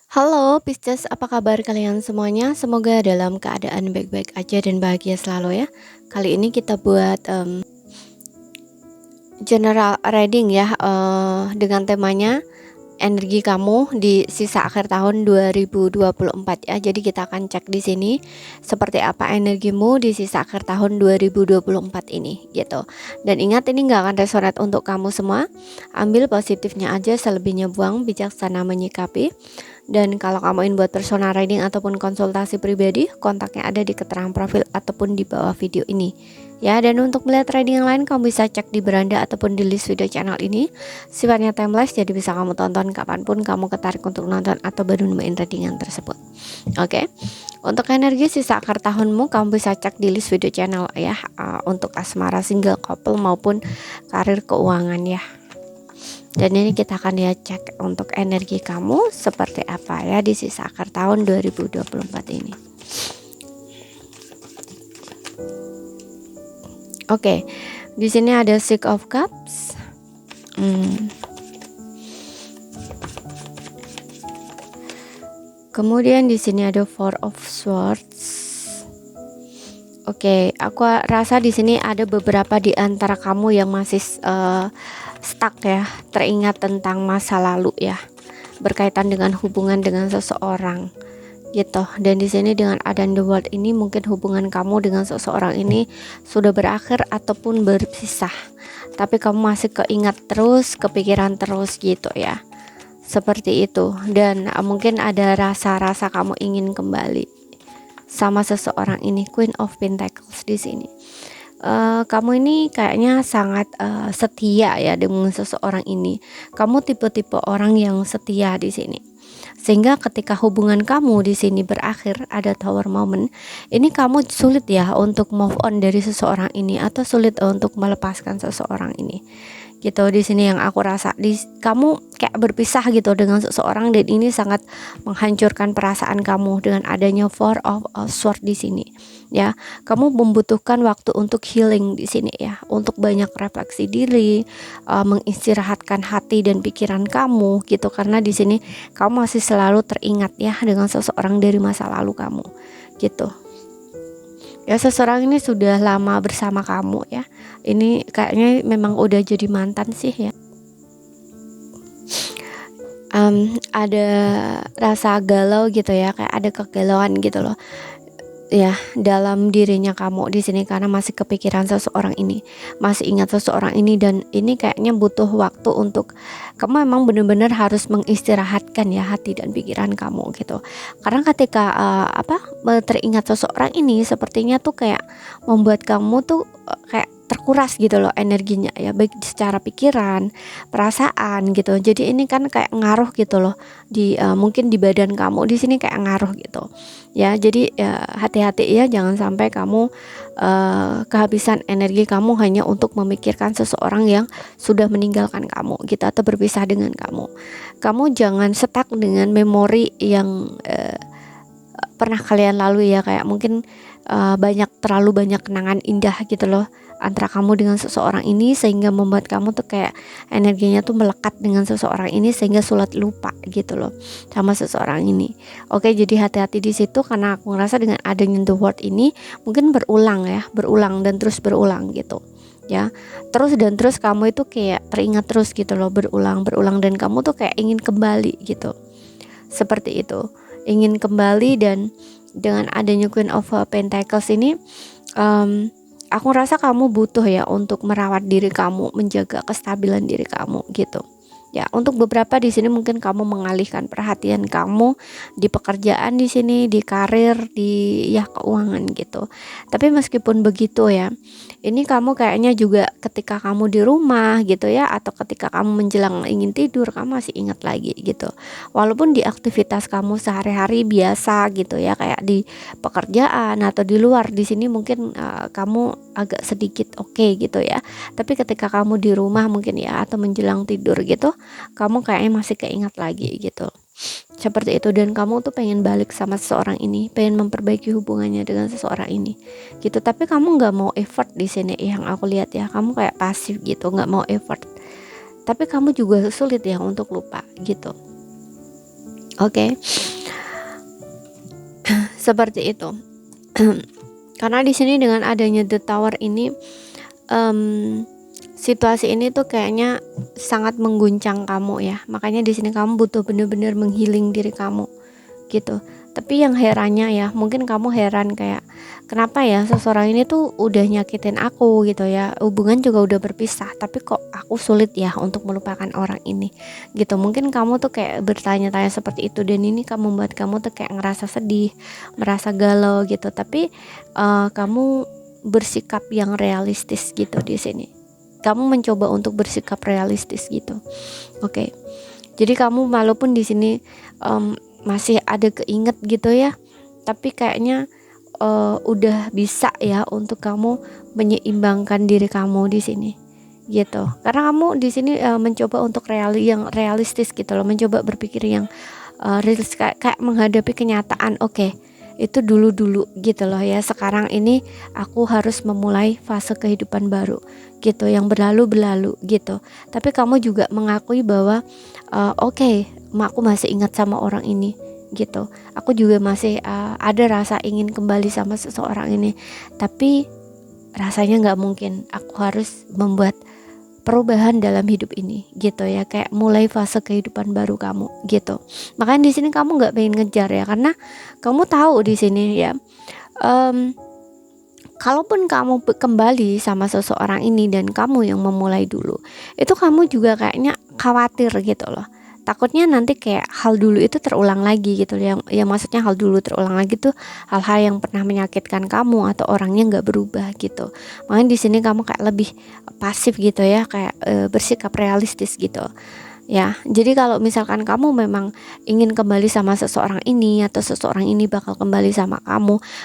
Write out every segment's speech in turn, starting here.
Halo Pisces, apa kabar kalian semuanya? Semoga dalam keadaan baik-baik aja dan bahagia selalu ya. Kali ini kita buat general reading ya, dengan temanya energi kamu di sisa akhir tahun 2024 ya. Jadi kita akan cek di sini seperti apa energimu di sisa akhir tahun 2024 ini gitu. Dan ingat, ini nggak akan resonate untuk kamu semua. Ambil positifnya aja, selebihnya buang, bijaksana menyikapi. Dan kalau kamu ingin buat personal reading ataupun konsultasi pribadi, kontaknya ada di keterangan profil ataupun di bawah video ini. Ya, dan untuk melihat reading yang lain, kamu bisa cek di beranda ataupun di list video channel ini. Sifatnya timeless, jadi bisa kamu tonton kapanpun kamu ketarik untuk nonton atau baru nemuin readingan tersebut. Oke, untuk energi sisa akhir tahunmu, kamu bisa cek di list video channel ya, untuk asmara, single, couple maupun karir, keuangan ya. Dan ini kita akan lihat cek untuk energi kamu seperti apa ya di sisa akhir tahun 2024 ini. Oke, di sini ada Six of Cups. Kemudian di sini ada Four of Swords. Oke, aku rasa di sini ada beberapa di antara kamu yang masih stuck ya, teringat tentang masa lalu ya, berkaitan dengan hubungan dengan seseorang gitu. Dan di sini dengan adanya The World ini, mungkin hubungan kamu dengan seseorang ini sudah berakhir ataupun berpisah, tapi kamu masih keingat terus, kepikiran terus gitu ya, seperti itu. Dan mungkin ada rasa-rasa kamu ingin kembali sama seseorang ini. Queen of Pentacles di sini. Kamu ini kayaknya sangat setia ya dengan seseorang ini. Kamu tipe-tipe orang yang setia di sini. Sehingga ketika hubungan kamu di sini berakhir, ada Tower moment. Ini kamu sulit ya untuk move on dari seseorang ini, atau sulit untuk melepaskan seseorang ini. Gitu, di sini yang aku rasa kamu kayak berpisah gitu dengan seseorang, dan ini sangat menghancurkan perasaan kamu dengan adanya Four of Swords di sini ya. Kamu membutuhkan waktu untuk healing di sini ya, untuk banyak refleksi diri, mengistirahatkan hati dan pikiran kamu gitu, karena di sini kamu masih selalu teringat ya dengan seseorang dari masa lalu kamu gitu. Ya, seseorang ini sudah lama bersama kamu ya. Ini kayaknya memang udah jadi mantan sih ya. Ada rasa galau gitu ya, kayak ada kegalauan gitu loh ya dalam dirinya kamu di sini, karena masih kepikiran seseorang ini, masih ingat seseorang ini. Dan ini kayaknya butuh waktu untuk kamu memang benar-benar harus mengistirahatkan ya hati dan pikiran kamu gitu. Karena ketika teringat seseorang ini, sepertinya tuh kayak membuat kamu tuh kayak terkuras gitu loh energinya ya, baik secara pikiran, perasaan gitu. Jadi ini kan kayak ngaruh gitu loh di mungkin di badan kamu di sini, kayak ngaruh gitu ya. Jadi hati-hati ya, jangan sampai kamu kehabisan energi kamu hanya untuk memikirkan seseorang yang sudah meninggalkan kamu gitu, atau berpisah dengan kamu. Kamu jangan stuck dengan memori yang pernah kalian lalui ya, kayak mungkin terlalu banyak kenangan indah gitu loh antara kamu dengan seseorang ini, sehingga membuat kamu tuh kayak energinya tuh melekat dengan seseorang ini, sehingga sulit lupa gitu loh sama seseorang ini. Oke, jadi hati-hati di situ, karena aku ngerasa dengan adanya The World ini mungkin berulang dan terus berulang gitu ya. Terus kamu itu kayak teringat terus gitu loh, berulang, dan kamu tuh kayak ingin kembali gitu, seperti itu, ingin kembali. Dan dengan adanya Queen of Pentacles ini, aku rasa kamu butuh ya untuk merawat diri kamu, menjaga kestabilan diri kamu gitu. Ya, untuk beberapa di sini mungkin kamu mengalihkan perhatian kamu di pekerjaan di sini, di karir, di keuangan gitu. Tapi meskipun begitu ya, ini kamu kayaknya juga ketika kamu di rumah gitu ya, atau ketika kamu menjelang ingin tidur, kamu masih ingat lagi gitu. Walaupun di aktivitas kamu sehari-hari biasa gitu ya, kayak di pekerjaan atau di luar, di sini mungkin kamu agak sedikit oke gitu ya. Tapi ketika kamu di rumah mungkin ya, atau menjelang tidur gitu, kamu kayaknya masih keingat lagi gitu, seperti itu. Dan kamu tuh pengen balik sama seseorang ini, pengen memperbaiki hubungannya dengan seseorang ini gitu. Tapi kamu nggak mau effort di sini yang aku lihat ya. Kamu kayak pasif gitu, nggak mau effort. Tapi kamu juga sulit ya untuk lupa gitu. Oke, seperti itu. Karena di sini dengan adanya The Tower ini, situasi ini tuh kayaknya sangat mengguncang kamu ya. Makanya di sini kamu butuh bener-bener menghealing diri kamu gitu. Tapi yang herannya ya, mungkin kamu heran kayak kenapa ya seseorang ini tuh udah nyakitin aku gitu ya, hubungan juga udah berpisah, tapi kok aku sulit ya untuk melupakan orang ini gitu. Mungkin kamu tuh kayak bertanya-tanya seperti itu, dan ini kamu membuat kamu tuh kayak ngerasa sedih, merasa galau gitu. Tapi kamu bersikap yang realistis gitu di sini. Kamu mencoba untuk bersikap realistis gitu. Oke. Jadi kamu walaupun di sini masih ada keinget gitu ya, tapi kayaknya udah bisa ya untuk kamu menyeimbangkan diri kamu di sini gitu. Karena kamu di sini mencoba untuk yang realistis gitu loh, mencoba berpikir yang kayak menghadapi kenyataan. Oke, itu dulu gitu loh ya. Sekarang ini aku harus memulai fase kehidupan baru gitu, yang berlalu gitu. Tapi kamu juga mengakui bahwa oke, aku masih ingat sama orang ini gitu. Aku juga masih ada rasa ingin kembali sama seseorang ini, tapi rasanya nggak mungkin. Aku harus membuat perubahan dalam hidup ini gitu ya, kayak mulai fase kehidupan baru kamu gitu. Makanya di sini kamu nggak pengen ngejar ya, karena kamu tahu di sini ya, kalaupun kamu kembali sama seseorang ini dan kamu yang memulai dulu, itu kamu juga kayaknya khawatir gitu loh. Takutnya nanti kayak hal dulu itu terulang lagi gitu ya. Ya maksudnya hal dulu terulang lagi tuh hal-hal yang pernah menyakitkan kamu atau orangnya nggak berubah gitu. Makanya di sini kamu kayak lebih pasif gitu ya, kayak bersikap realistis gitu. Ya, jadi kalau misalkan kamu memang ingin kembali sama seseorang ini, atau seseorang ini bakal kembali sama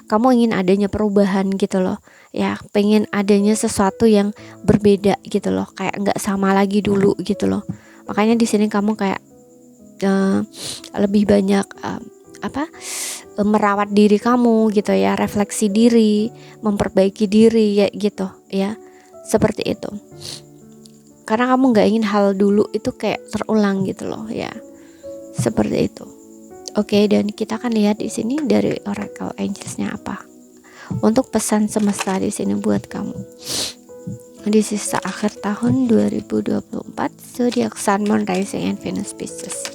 kamu ingin adanya perubahan gitu loh. Ya, pengen adanya sesuatu yang berbeda gitu loh, kayak nggak sama lagi dulu gitu loh. Makanya di sini kamu kayak lebih banyak merawat diri kamu gitu ya, refleksi diri, memperbaiki diri ya gitu ya, seperti itu. Karena kamu nggak ingin hal dulu itu kayak terulang gitu loh ya, seperti itu. Oke, dan kita akan lihat di sini dari Oracle Angels-nya apa untuk pesan semesta di sini buat kamu di sisa akhir tahun 2024, zodiak Sun, Moon, Rising, and Venus Pisces.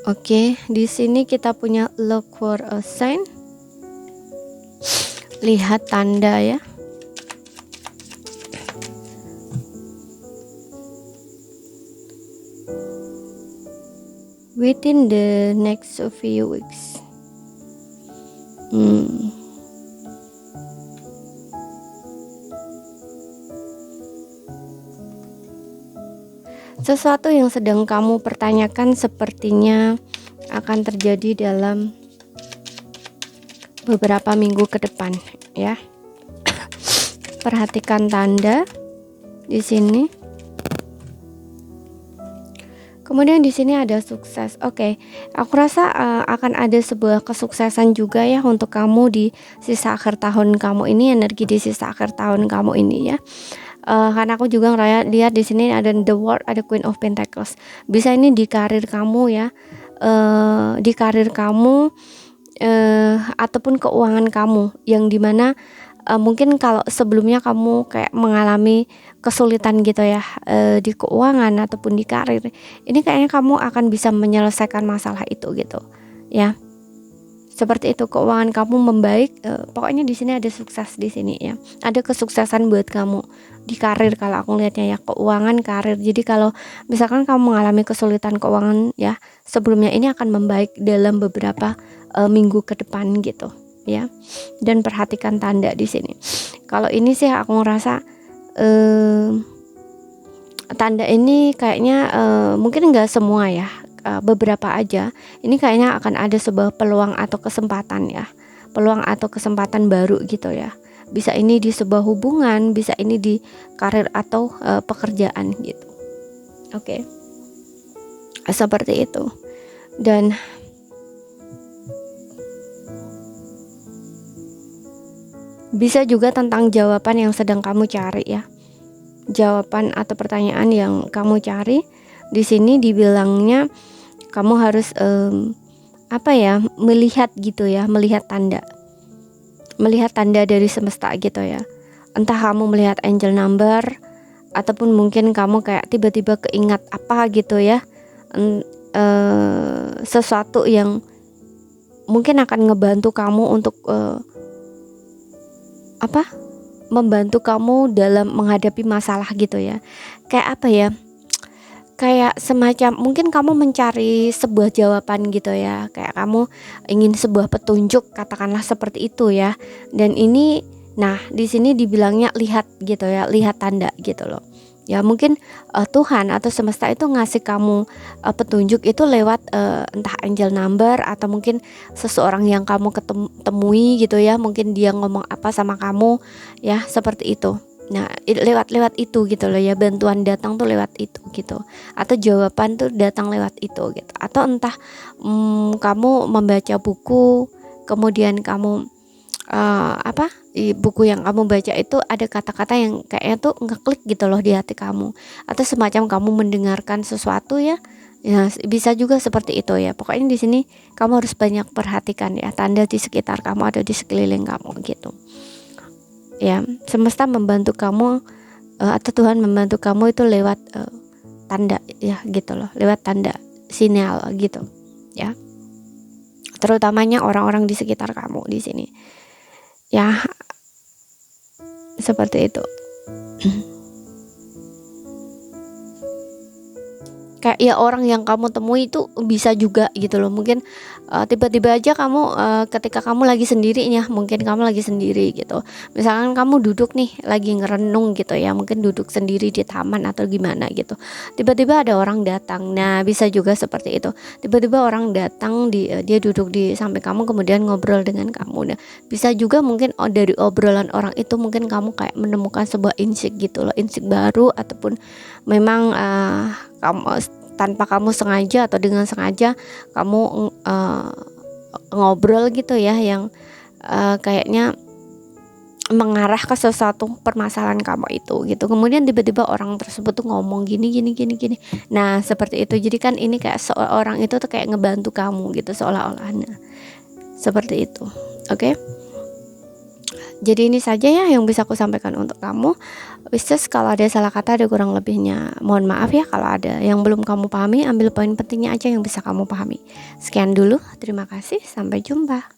Oke, di sini kita punya look for a sign. Lihat tanda ya. Within the next few weeks. Sesuatu yang sedang kamu pertanyakan sepertinya akan terjadi dalam beberapa minggu ke depan ya. Perhatikan tanda di sini. Kemudian di sini ada sukses. Oke, aku rasa akan ada sebuah kesuksesan juga ya untuk kamu di sisa akhir tahun kamu ini, energi di sisa akhir tahun kamu ini ya. Karena aku juga lihat di sini ada The World, ada Queen of Pentacles. Bisa ini di karir kamu ya, di karir kamu ataupun keuangan kamu, yang dimana mungkin kalau sebelumnya kamu kayak mengalami kesulitan gitu ya di keuangan ataupun di karir, ini kayaknya kamu akan bisa menyelesaikan masalah itu gitu ya. Seperti itu, keuangan kamu membaik. Pokoknya di sini ada sukses di sini ya. Ada kesuksesan buat kamu di karir kalau aku lihatnya ya, keuangan, karir. Jadi kalau misalkan kamu mengalami kesulitan keuangan ya, sebelumnya ini akan membaik dalam beberapa minggu ke depan gitu ya. Dan perhatikan tanda di sini. Kalau ini sih aku ngerasa tanda ini kayaknya mungkin enggak semua ya, beberapa aja. Ini kayaknya akan ada sebuah peluang atau kesempatan ya, peluang atau kesempatan baru gitu ya. Bisa ini di sebuah hubungan, bisa ini di karir atau pekerjaan gitu. Oke. Seperti itu. Dan Bisa juga tentang jawaban yang sedang kamu cari ya. Jawaban atau pertanyaan yang kamu cari. Di sini dibilangnya kamu harus melihat gitu ya, melihat tanda dari semesta gitu ya. Entah kamu melihat angel number, ataupun mungkin kamu kayak tiba-tiba keingat apa gitu ya, sesuatu yang mungkin akan ngebantu kamu untuk membantu kamu dalam menghadapi masalah gitu ya. Kayak apa ya, kayak semacam mungkin kamu mencari sebuah jawaban gitu ya, kayak kamu ingin sebuah petunjuk, katakanlah seperti itu ya. Dan ini, nah di sini dibilangnya lihat gitu ya, lihat tanda gitu loh ya. Mungkin Tuhan atau semesta itu ngasih kamu petunjuk itu lewat entah angel number, atau mungkin seseorang yang kamu temui gitu ya, mungkin dia ngomong apa sama kamu ya, seperti itu. Nah lewat itu gitu loh ya, bantuan datang tuh lewat itu gitu, atau jawaban tuh datang lewat itu gitu. Atau entah kamu membaca buku, kemudian kamu buku yang kamu baca itu ada kata-kata yang kayaknya tuh ngeklik gitu loh di hati kamu, atau semacam kamu mendengarkan sesuatu ya. Ya bisa juga seperti itu ya. Pokoknya di sini kamu harus banyak perhatikan ya, tanda di sekitar kamu atau di sekeliling kamu gitu ya. Semesta membantu kamu atau Tuhan membantu kamu itu lewat tanda ya gitu loh, lewat tanda sinyal gitu ya, terutamanya orang-orang di sekitar kamu di sini ya, seperti itu. Kayak ya orang yang kamu temui itu bisa juga gitu loh. Mungkin tiba-tiba aja kamu ketika kamu lagi sendiri ya, mungkin kamu lagi sendiri gitu. Misalkan kamu duduk nih lagi ngerenung gitu ya, mungkin duduk sendiri di taman atau gimana gitu. Tiba-tiba ada orang datang. Nah, bisa juga seperti itu. Tiba-tiba orang datang, dia duduk di samping kamu kemudian ngobrol dengan kamu. Nah, bisa juga mungkin dari obrolan orang itu mungkin kamu kayak menemukan sebuah insight gitu loh, insight baru, ataupun memang kamu tanpa kamu sengaja atau dengan sengaja kamu ngobrol gitu ya, yang kayaknya mengarah ke sesuatu permasalahan kamu itu gitu. Kemudian tiba-tiba orang tersebut tuh ngomong gini. Nah seperti itu. Jadi kan ini kayak seorang itu tuh kayak ngebantu kamu gitu seolah-olah. Nah, seperti itu. Oke. Jadi ini saja ya yang bisa aku sampaikan untuk kamu. Wishes, kalau ada salah kata, ada kurang lebihnya, mohon maaf ya. Kalau ada yang belum kamu pahami, ambil poin pentingnya aja yang bisa kamu pahami. Sekian dulu, terima kasih, sampai jumpa.